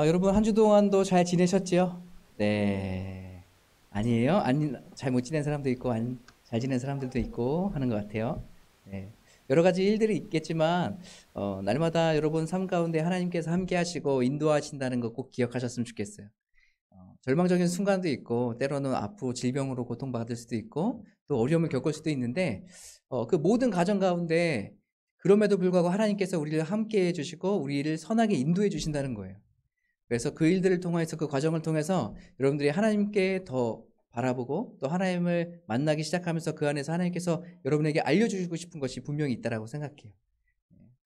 여러분 한 주 동안도 잘 지내셨지요? 네. 아니에요? 아니, 잘 못 지낸 사람도 있고, 잘 지낸 사람들도 있고 하는 것 같아요. 네. 여러 가지 일들이 있겠지만, 날마다 여러분 삶 가운데 하나님께서 함께 하시고 인도하신다는 거 꼭 기억하셨으면 좋겠어요. 절망적인 순간도 있고, 때로는 아프고 질병으로 고통받을 수도 있고, 또 어려움을 겪을 수도 있는데, 그 모든 가정 가운데 그럼에도 불구하고 하나님께서 우리를 함께 해주시고, 우리를 선하게 인도해 주신다는 거예요. 그래서 그 일들을 통해서 그 과정을 통해서 여러분들이 하나님께 더 바라보고 또 하나님을 만나기 시작하면서 그 안에서 하나님께서 여러분에게 알려주시고 싶은 것이 분명히 있다라고 생각해요.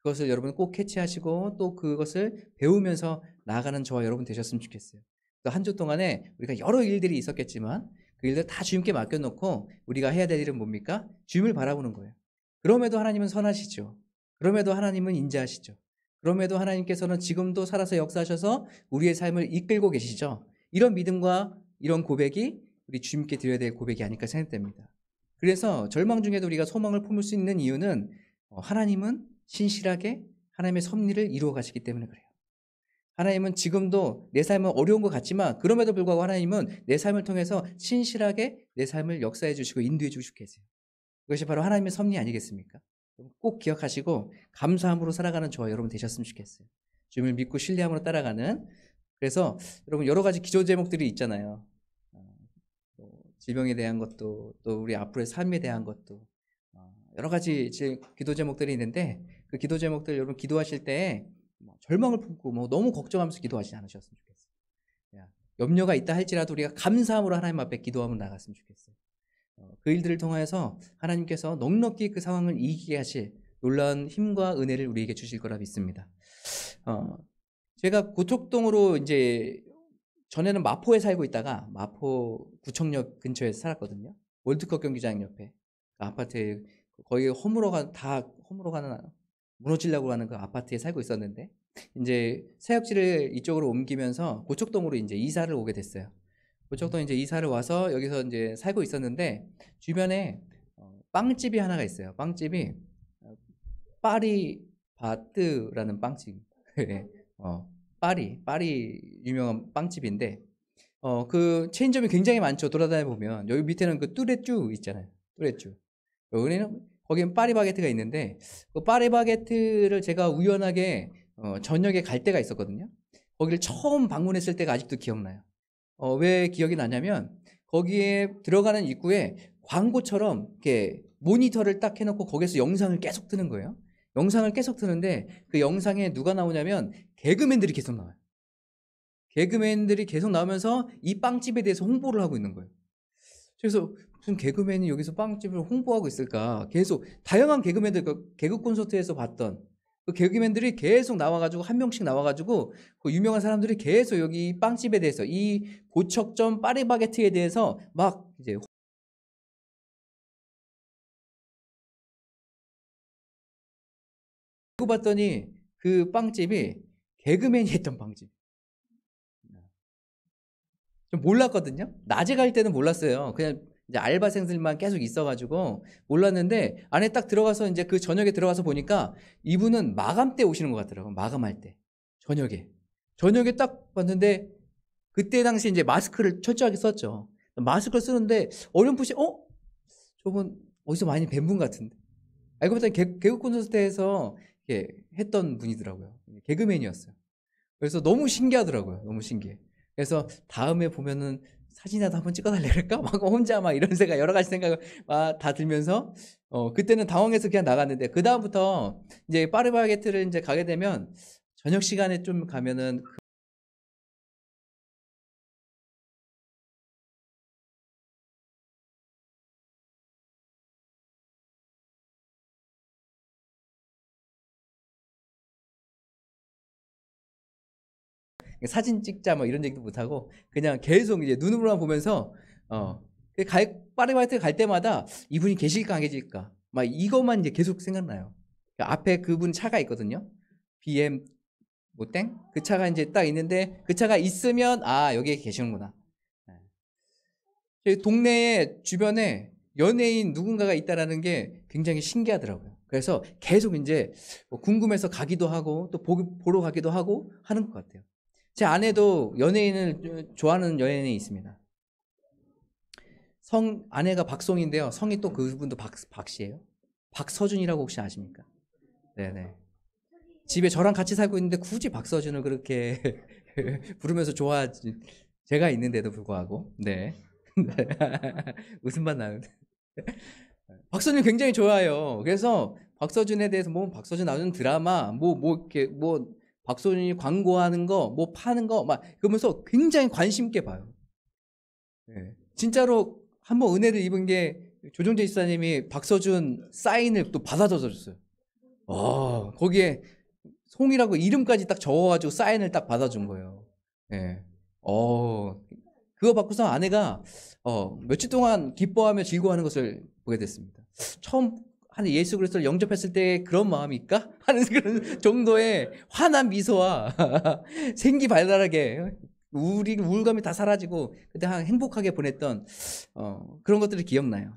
그것을 여러분 꼭 캐치하시고 또 그것을 배우면서 나아가는 저와 여러분 되셨으면 좋겠어요. 또 한 주 동안에 우리가 여러 일들이 있었겠지만 그 일들 다 주님께 맡겨놓고 우리가 해야 될 일은 뭡니까? 주님을 바라보는 거예요. 그럼에도 하나님은 선하시죠. 그럼에도 하나님은 인자하시죠. 그럼에도 하나님께서는 지금도 살아서 역사하셔서 우리의 삶을 이끌고 계시죠. 이런 믿음과 이런 고백이 우리 주님께 드려야 될 고백이 아닐까 생각됩니다. 그래서 절망 중에도 우리가 소망을 품을 수 있는 이유는 하나님은 신실하게 하나님의 섭리를 이루어 가시기 때문에 그래요. 하나님은 지금도 내 삶은 어려운 것 같지만 그럼에도 불구하고 하나님은 내 삶을 통해서 신실하게 내 삶을 역사해 주시고 인도해 주시고 계세요. 그것이 바로 하나님의 섭리 아니겠습니까? 꼭 기억하시고 감사함으로 살아가는 저와 여러분 되셨으면 좋겠어요. 주님을 믿고 신뢰함으로 따라가는. 그래서 여러분 여러 가지 기도 제목들이 있잖아요. 질병에 대한 것도 또 우리 앞으로의 삶에 대한 것도 여러 가지 기도 제목들이 있는데 그 기도 제목들 여러분 기도하실 때 절망을 품고 너무 걱정하면서 기도하지 않으셨으면 좋겠어요. 염려가 있다 할지라도 우리가 감사함으로 하나님 앞에 기도하며 나갔으면 좋겠어요. 그 일들을 통해서 하나님께서 넉넉히 그 상황을 이기게 하실 놀라운 힘과 은혜를 우리에게 주실 거라 믿습니다. 제가 고척동으로 이제 전에는 마포에 살고 있다가 마포 구청역 근처에 살았거든요. 월드컵 경기장 옆에 그 아파트에 거의 다 허물어가는 무너지려고 하는 그 아파트에 살고 있었는데 이제 새역지를 이쪽으로 옮기면서 고척동으로 이제 이사를 오게 됐어요. 고척동 이제 이사를 와서 여기서 이제 살고 있었는데 주변에 빵집이 하나가 있어요. 빵집이 파리바뜨라는 빵집. 파리 유명한 빵집인데 그 체인점이 굉장히 많죠. 돌아다녀 보면 여기 밑에는 그 뚜레쭈 있잖아요. 뚜레쭈. 여기는 거기는 파리바게트가 있는데 그 파리바게트를 제가 우연하게 저녁에 갈 때가 있었거든요. 거기를 처음 방문했을 때가 아직도 기억나요. 왜 기억이 나냐면 거기에 들어가는 입구에 광고처럼 이렇게 모니터를 딱 해놓고 거기서 영상을 계속 트는 거예요. 영상을 계속 트는데 그 영상에 누가 나오냐면 개그맨들이 계속 나와요. 개그맨들이 계속 나오면서 이 빵집에 대해서 홍보를 하고 있는 거예요. 그래서 무슨 개그맨이 여기서 빵집을 홍보하고 있을까? 계속 다양한 개그맨들, 개그 콘서트에서 봤던 그 개그맨들이 계속 나와가지고 한 명씩 나와가지고 그 유명한 사람들이 계속 여기 빵집에 대해서 이 고척점 파리바게트에 대해서 막 이제 알고 봤더니 그 빵집이 개그맨이 했던 빵집. 좀 몰랐거든요. 낮에 갈 때는 몰랐어요. 그냥 이제 알바생들만 계속 있어가지고 몰랐는데 안에 딱 들어가서 이제 그 저녁에 들어가서 보니까 이분은 마감 때 오시는 것 같더라고요. 마감할 때 저녁에 딱 봤는데 그때 당시 이제 마스크를 철저하게 썼죠. 마스크를 쓰는데 어렴풋이 저분 어디서 많이 뵌 분 같은데 알고 봤더니 개그 콘서트에서 했던 분이더라고요. 개그맨이었어요. 그래서 너무 신기하더라고요. 너무 신기해. 그래서 다음에 보면은 사진이라도 한번 찍어달래 그럴까? 막 혼자 막 이런 생각, 여러 가지 생각을 막 다 들면서, 그때는 당황해서 그냥 나갔는데, 그다음부터 이제 파리바게트를 이제 가게 되면, 저녁 시간에 좀 가면은, 사진 찍자 뭐 이런 얘기도 못하고, 그냥 계속 이제 눈으로만 보면서, 파리바게트 갈 때마다 이분이 계실까 안 계실까? 막 이것만 이제 계속 생각나요. 앞에 그분 차가 있거든요. BM 뭐 땡? 그 차가 이제 딱 있는데 그 차가 있으면 여기에 계시는구나. 저희 동네에 주변에 연예인 누군가가 있다라는 게 굉장히 신기하더라고요. 그래서 계속 이제 뭐 궁금해서 가기도 하고 또 보러 가기도 하고 하는 것 같아요. 제 아내도 연예인을 좋아하는 연예인이 있습니다. 아내가 박송인데요. 성이 또 그분도 박씨예요. 박서준이라고 혹시 아십니까? 네네. 집에 저랑 같이 살고 있는데 굳이 박서준을 그렇게 부르면서 좋아하지. 제가 있는데도 불구하고. 네. 웃음만 나는데. 박서준 굉장히 좋아해요. 그래서 박서준에 대해서 뭐 박서준 나오는 드라마, 이렇게 박서준이 광고하는 거, 파는 거, 막 그러면서 굉장히 관심 있게 봐요. 네. 진짜로 한번 은혜를 입은 게 조정재 집사님이 박서준 사인을 또 받아줘 줬어요. 거기에 송이라고 이름까지 딱 적어가지고 사인을 딱 받아준 거예요. 예. 그거 받고서 아내가 며칠 동안 기뻐하며 즐거워하는 것을 보게 됐습니다. 처음 한 예수 그리스도를 영접했을 때 그런 마음일까? 하는 그런 정도의 환한 미소와 생기 발랄하게 우울감이 다 사라지고 그때 행복하게 보냈던 그런 것들이 기억나요.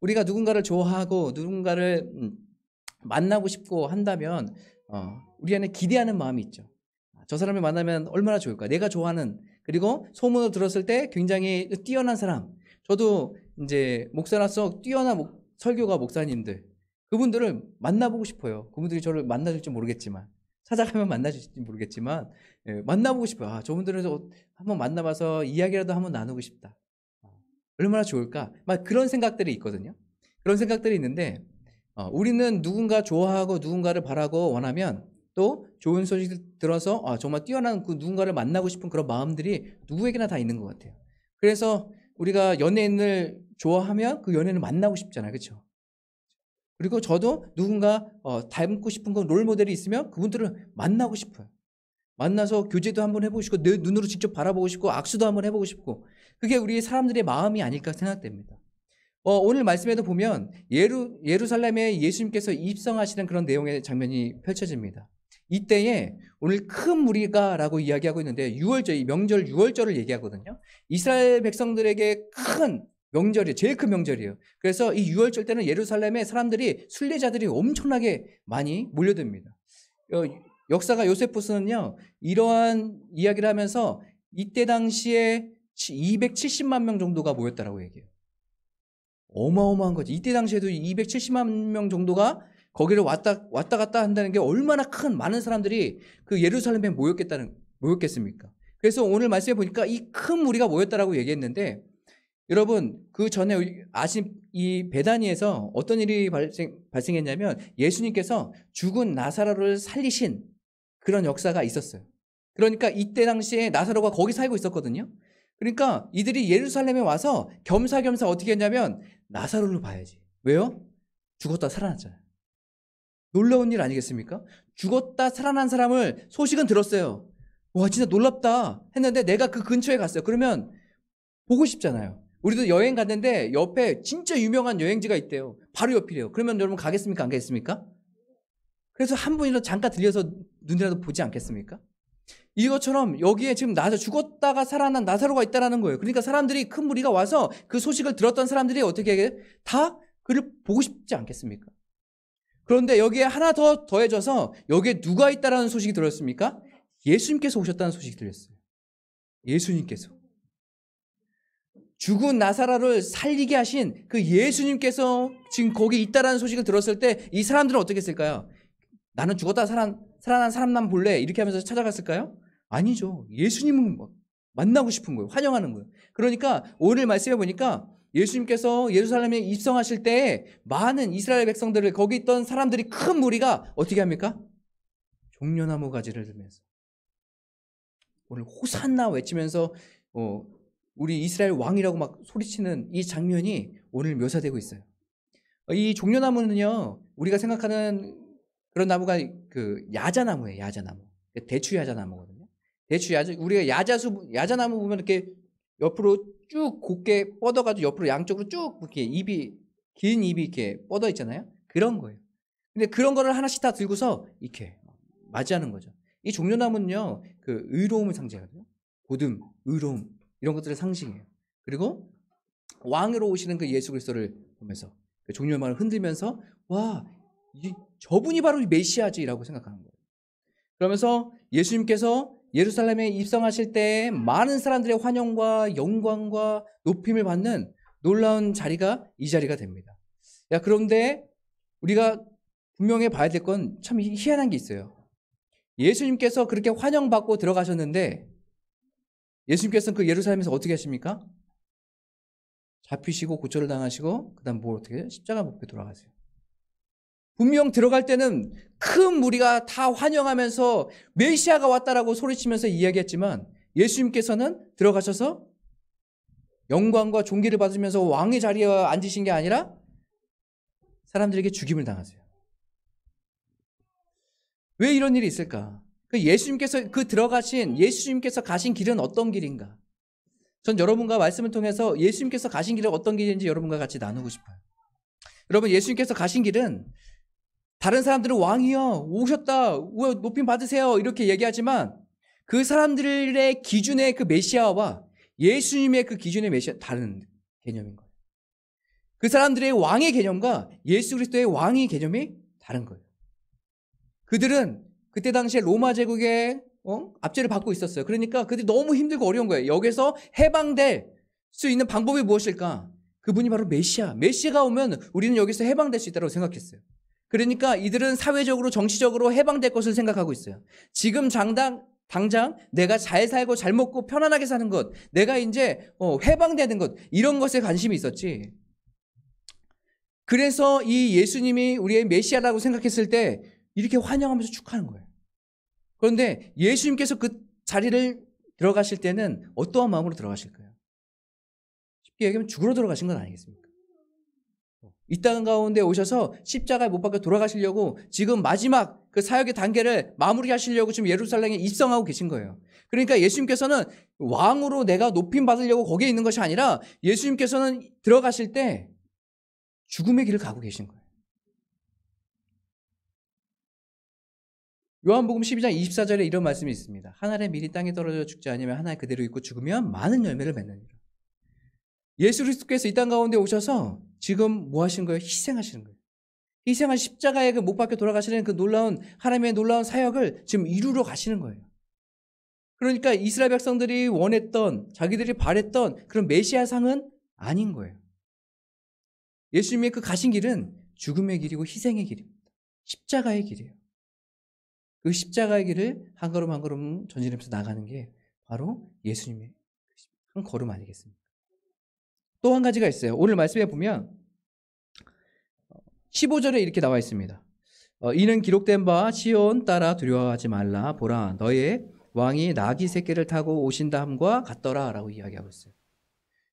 우리가 누군가를 좋아하고 누군가를 만나고 싶고 한다면 우리 안에 기대하는 마음이 있죠. 저 사람을 만나면 얼마나 좋을까? 내가 좋아하는, 그리고 소문을 들었을 때 굉장히 뛰어난 사람. 저도 이제 목사로서 뛰어난 설교가 목사님들, 그분들을 만나보고 싶어요. 그분들이 저를 만나줄지 모르겠지만, 찾아가면 만나줄지 모르겠지만, 만나보고 싶어요. 저분들을 한번 만나봐서 이야기라도 한번 나누고 싶다. 얼마나 좋을까? 막 그런 생각들이 있거든요. 그런 생각들이 있는데, 우리는 누군가 좋아하고 누군가를 바라고 원하면 또 좋은 소식을 들어서 정말 뛰어난 그 누군가를 만나고 싶은 그런 마음들이 누구에게나 다 있는 것 같아요. 그래서 우리가 연예인을 좋아하면 그 연예인을 만나고 싶잖아요. 그렇죠? 그리고 저도 누군가 닮고 싶은 그 롤모델이 있으면 그분들을 만나고 싶어요. 만나서 교제도 한번 해보고 싶고 내 눈으로 직접 바라보고 싶고 악수도 한번 해보고 싶고, 그게 우리 사람들의 마음이 아닐까 생각됩니다. 오늘 말씀에도 보면 예루살렘에 예수님께서 입성하시는 그런 내용의 장면이 펼쳐집니다. 이때에 오늘 큰 무리가라고 이야기하고 있는데 이 명절 6월절을 얘기하거든요. 이스라엘 백성들에게 큰 명절이에요. 제일 큰 명절이에요. 그래서 이 6월절 때는 예루살렘에 사람들이 순례자들이 엄청나게 많이 몰려듭니다. 역사가 요세푸스는요, 이러한 이야기를 하면서 이때 당시에 270만 명 정도가 모였다라고 얘기해요. 어마어마한 거지. 이때 당시에도 270만 명 정도가 거기를 왔다 갔다 한다는 게 얼마나 많은 사람들이 그 예루살렘에 모였겠습니까? 그래서 오늘 말씀해 보니까 이 큰 무리가 모였다라고 얘기했는데, 여러분 그 전에 이 베다니에서 어떤 일이 발생했냐면 예수님께서 죽은 나사로를 살리신 그런 역사가 있었어요. 그러니까 이때 당시에 나사로가 거기 살고 있었거든요. 그러니까 이들이 예루살렘에 와서 겸사겸사 어떻게 했냐면 나사로를 봐야지. 왜요? 죽었다 살아났잖아요. 놀라운 일 아니겠습니까? 죽었다 살아난 사람을 소식은 들었어요. 와, 진짜 놀랍다 했는데 내가 그 근처에 갔어요. 그러면 보고 싶잖아요. 우리도 여행 갔는데 옆에 진짜 유명한 여행지가 있대요. 바로 옆이래요. 그러면 여러분 가겠습니까? 안 가겠습니까? 그래서 한 분이라도 잠깐 들려서 눈이라도 보지 않겠습니까? 이것처럼 여기에 지금 죽었다가 살아난 나사로가 있다는 거예요. 그러니까 사람들이, 큰 무리가 와서 그 소식을 들었던 사람들이 어떻게 해? 다 그를 보고 싶지 않겠습니까? 그런데 여기에 하나 더 더해져서 여기에 누가 있다라는 소식이 들었습니까? 예수님께서 오셨다는 소식이 들렸어요. 예수님께서. 죽은 나사로를 살리게 하신 그 예수님께서 지금 거기 있다라는 소식을 들었을 때 이 사람들은 어떻게 했을까요? 나는 죽었다 살아난 사람만 볼래, 이렇게 하면서 찾아갔을까요? 아니죠. 예수님은 만나고 싶은 거예요. 환영하는 거예요. 그러니까 오늘 말씀해 보니까 예수님께서 예루살렘에 입성하실 때 많은 이스라엘 백성들을, 거기 있던 사람들이, 큰 무리가 어떻게 합니까? 종려나무 가지를 들면서 오늘 호산나 외치면서 우리 이스라엘 왕이라고 막 소리치는 이 장면이 오늘 묘사되고 있어요. 이 종려나무는요, 우리가 생각하는 그런 나무가 그 야자나무예요. 야자나무. 대추 야자나무거든요. 우리가 야자나무 보면 이렇게 옆으로 쭉 곱게 뻗어가지고 옆으로 양쪽으로 쭉 이렇게 긴 입이 이렇게 뻗어 있잖아요. 그런 거예요. 근데 그런 거를 하나씩 다 들고서 이렇게 맞이하는 거죠. 이 종려나무는요, 그 의로움을 상징하거든요. 믿음, 의로움, 이런 것들의 상징이에요. 그리고 왕으로 오시는 그 예수 그리스도를 보면서 그 종려나무를 흔들면서 와, 저분이 바로 메시아지라고 생각하는 거예요. 그러면서 예수님께서 예루살렘에 입성하실 때 많은 사람들의 환영과 영광과 높임을 받는 놀라운 자리가 이 자리가 됩니다. 그런데 우리가 분명히 봐야 될 건 참 희한한 게 있어요. 예수님께서 그렇게 환영받고 들어가셨는데 예수님께서는 그 예루살렘에서 어떻게 하십니까? 잡히시고 고초를 당하시고 그 다음 뭘 어떻게 해요? 십자가 못 박혀 돌아가세요. 분명 들어갈 때는 큰 무리가 다 환영하면서 메시아가 왔다라고 소리치면서 이야기했지만 예수님께서는 들어가셔서 영광과 존귀를 받으면서 왕의 자리에 앉으신 게 아니라 사람들에게 죽임을 당하세요. 왜 이런 일이 있을까? 예수님께서 예수님께서 가신 길은 어떤 길인가? 전 여러분과 말씀을 통해서 예수님께서 가신 길은 어떤 길인지 여러분과 같이 나누고 싶어요. 여러분, 예수님께서 가신 길은 다른 사람들은 왕이요, 오셨다, 높임 받으세요 이렇게 얘기하지만 그 사람들의 기준의 그 메시아와 예수님의 그 기준의 메시아 다른 개념인 거예요. 그 사람들의 왕의 개념과 예수 그리스도의 왕의 개념이 다른 거예요. 그들은 그때 당시에 로마 제국의 압제를 받고 있었어요. 그러니까 그들이 너무 힘들고 어려운 거예요. 여기서 해방될 수 있는 방법이 무엇일까? 그분이 바로 메시아가 오면 우리는 여기서 해방될 수 있다고 생각했어요. 그러니까 이들은 사회적으로 정치적으로 해방될 것을 생각하고 있어요. 지금 당장 내가 잘 살고 잘 먹고 편안하게 사는 것, 내가 이제 해방되는 것, 이런 것에 관심이 있었지. 그래서 이 예수님이 우리의 메시아라고 생각했을 때 이렇게 환영하면서 축하하는 거예요. 그런데 예수님께서 그 자리를 들어가실 때는 어떠한 마음으로 들어가실까요? 쉽게 얘기하면 죽으러 들어가신 건 아니겠습니까? 이 땅 가운데 오셔서 십자가에 못 박혀 돌아가시려고 지금 마지막 그 사역의 단계를 마무리하시려고 지금 예루살렘에 입성하고 계신 거예요. 그러니까 예수님께서는 왕으로 내가 높임 받으려고 거기에 있는 것이 아니라 예수님께서는 들어가실 때 죽음의 길을 가고 계신 거예요. 요한복음 12장 24절에 이런 말씀이 있습니다. 한 알의 밀이 땅에 떨어져 죽지 않으면 한 알 그대로 있고 죽으면 많은 열매를 맺느니라. 예수 그리스도께서 이 땅 가운데 오셔서 지금 뭐 하시는 거예요? 희생하시는 거예요. 희생한 십자가에 그 못 박혀 돌아가시는 그 놀라운 하나님의 놀라운 사역을 지금 이루러 가시는 거예요. 그러니까 이스라엘 백성들이 원했던, 자기들이 바랬던 그런 메시아 상은 아닌 거예요. 예수님의 그 가신 길은 죽음의 길이고 희생의 길입니다. 십자가의 길이에요. 그 십자가의 길을 한 걸음 한 걸음 전진하면서 나가는 게 바로 예수님의 한 걸음 아니겠습니까? 또 한 가지가 있어요. 오늘 말씀에 보면 15절에 이렇게 나와 있습니다. 이는 기록된 바 시온 따라 두려워하지 말라. 보라 너의 왕이 나귀 새끼를 타고 오신다 함과 같더라 라고 이야기하고 있어요.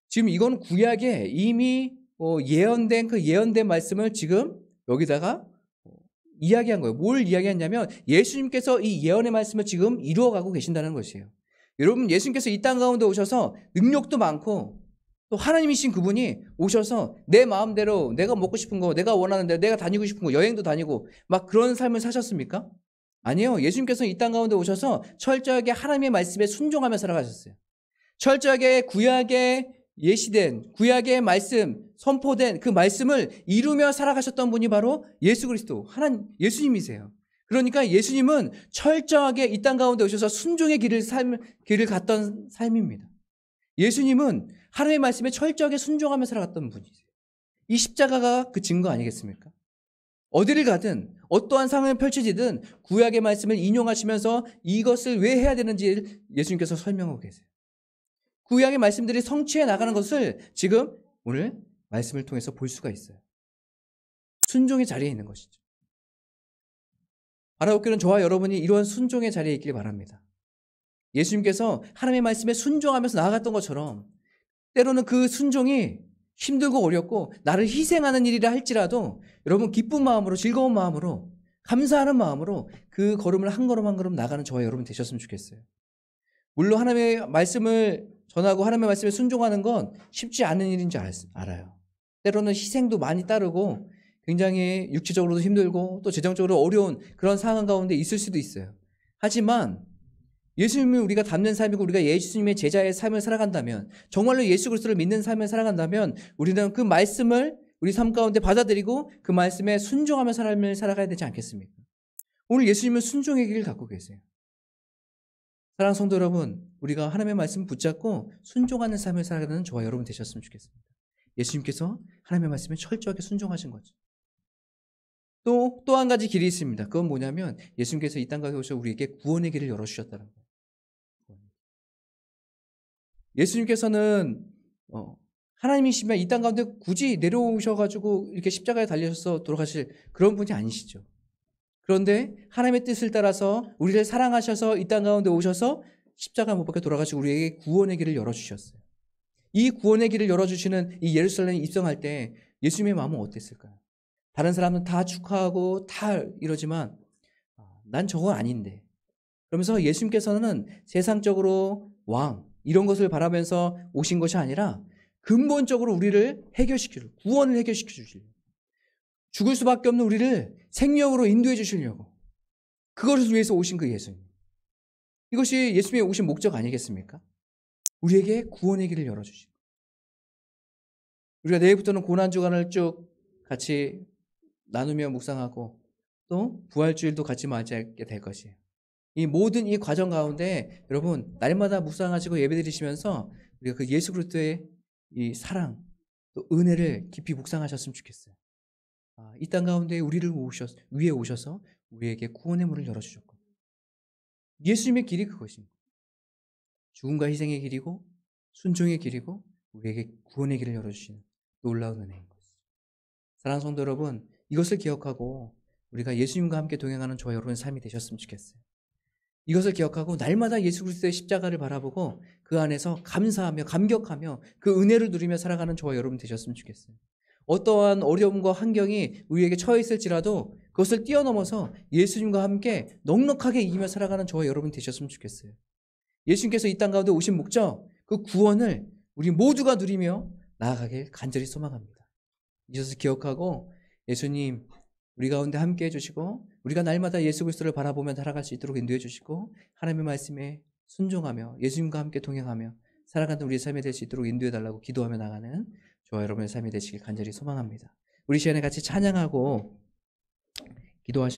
지금 이건 구약에 이미 예언된 그 예언된 말씀을 지금 여기다가 이야기한 거예요. 뭘 이야기했냐면 예수님께서 이 예언의 말씀을 지금 이루어가고 계신다는 것이에요. 여러분, 예수님께서 이 땅 가운데 오셔서 능력도 많고 또 하나님이신 그분이 오셔서 내 마음대로 내가 먹고 싶은 거, 내가 원하는 대로, 내가 다니고 싶은 거, 여행도 다니고 막 그런 삶을 사셨습니까? 아니요. 예수님께서 이 땅 가운데 오셔서 철저하게 하나님의 말씀에 순종하며 살아가셨어요. 철저하게 구약에 예시된, 구약의 말씀, 선포된 그 말씀을 이루며 살아가셨던 분이 바로 예수 그리스도, 예수님이세요. 그러니까 예수님은 철저하게 이 땅 가운데 오셔서 순종의 길을 갔던 삶입니다. 예수님은 하나님의 말씀에 철저하게 순종하며 살아갔던 분이세요. 이 십자가가 그 증거 아니겠습니까? 어디를 가든 어떠한 상황이 펼쳐지든 구약의 말씀을 인용하시면서 이것을 왜 해야 되는지 예수님께서 설명하고 계세요. 구약의 말씀들이 성취해 나가는 것을 지금 오늘 말씀을 통해서 볼 수가 있어요. 순종의 자리에 있는 것이죠. 바라옵기는 저와 여러분이 이러한 순종의 자리에 있길 바랍니다. 예수님께서 하나님의 말씀에 순종하면서 나아갔던 것처럼 때로는 그 순종이 힘들고 어렵고 나를 희생하는 일이라 할지라도 여러분 기쁜 마음으로, 즐거운 마음으로, 감사하는 마음으로 그 걸음을 한 걸음 한 걸음 나가는 저와 여러분 되셨으면 좋겠어요. 물론 하나님의 말씀을 전하고 하나님의 말씀에 순종하는 건 쉽지 않은 일인 줄 알아요. 때로는 희생도 많이 따르고 굉장히 육체적으로도 힘들고 또 재정적으로 어려운 그런 상황 가운데 있을 수도 있어요. 하지만 예수님이 우리가 닮는 삶이고 우리가 예수님의 제자의 삶을 살아간다면, 정말로 예수 그리스도를 믿는 삶을 살아간다면 우리는 그 말씀을 우리 삶 가운데 받아들이고 그 말씀에 순종하며 삶을 살아가야 되지 않겠습니까? 오늘 예수님은 순종의 길을 갖고 계세요. 사랑하는 성도 여러분, 우리가 하나님의 말씀 붙잡고 순종하는 삶을 살아가는 저와 여러분 되셨으면 좋겠습니다. 예수님께서 하나님의 말씀에 철저하게 순종하신 거죠. 또 한 가지 길이 있습니다. 그건 뭐냐면 예수님께서 이 땅 가운데 오셔서 우리에게 구원의 길을 열어주셨다는 거예요. 예수님께서는 하나님이시면 이 땅 가운데 굳이 내려오셔가지고 이렇게 십자가에 달려서 돌아가실 그런 분이 아니시죠. 그런데 하나님의 뜻을 따라서 우리를 사랑하셔서 이 땅 가운데 오셔서 십자가 못 박혀 돌아가시고 우리에게 구원의 길을 열어주셨어요. 이 구원의 길을 열어주시는 이 예루살렘에 입성할 때 예수님의 마음은 어땠을까요? 다른 사람은 다 축하하고 다 이러지만 난 저건 아닌데. 그러면서 예수님께서는 세상적으로 왕 이런 것을 바라면서 오신 것이 아니라 근본적으로 우리를 해결시키려고, 구원을 해결시켜 주시려고, 죽을 수밖에 없는 우리를 생명으로 인도해 주시려고, 그것을 위해서 오신 그 예수님. 이것이 예수님의 오신 목적 아니겠습니까? 우리에게 구원의 길을 열어주시고, 우리가 내일부터는 고난주간을 쭉 같이 나누며 묵상하고 또 부활주일도 같이 맞이하게 될 것이에요. 이 모든 이 과정 가운데 여러분 날마다 묵상하시고 예배드리시면서 우리가 그 예수 그리스도의 이 사랑 또 은혜를 깊이 묵상하셨으면 좋겠어요. 이 땅 가운데 우리를 위에 오셔서 우리에게 구원의 문을 열어주셨고, 예수님의 길이 그것입니다. 죽음과 희생의 길이고 순종의 길이고 우리에게 구원의 길을 열어주시는 놀라운 은혜인 것이죠. 사랑하는 성도 여러분, 이것을 기억하고 우리가 예수님과 함께 동행하는 저와 여러분의 삶이 되셨으면 좋겠어요. 이것을 기억하고 날마다 예수 그리스도의 십자가를 바라보고 그 안에서 감사하며 감격하며 그 은혜를 누리며 살아가는 저와 여러분 되셨으면 좋겠어요. 어떠한 어려움과 환경이 우리에게 처해 있을지라도 그것을 뛰어넘어서 예수님과 함께 넉넉하게 이기며 살아가는 저와 여러분 되셨으면 좋겠어요. 예수님께서 이 땅 가운데 오신 목적, 그 구원을 우리 모두가 누리며 나아가길 간절히 소망합니다. 이것을 기억하고 예수님 우리 가운데 함께 해주시고 우리가 날마다 예수 그리스도를 바라보며 살아갈 수 있도록 인도해 주시고 하나님의 말씀에 순종하며 예수님과 함께 동행하며 살아가는 우리의 삶이 될 수 있도록 인도해 달라고 기도하며 나가는 저와 여러분의 삶이 되시길 간절히 소망합니다. 우리 시간에 같이 찬양하고 기도하시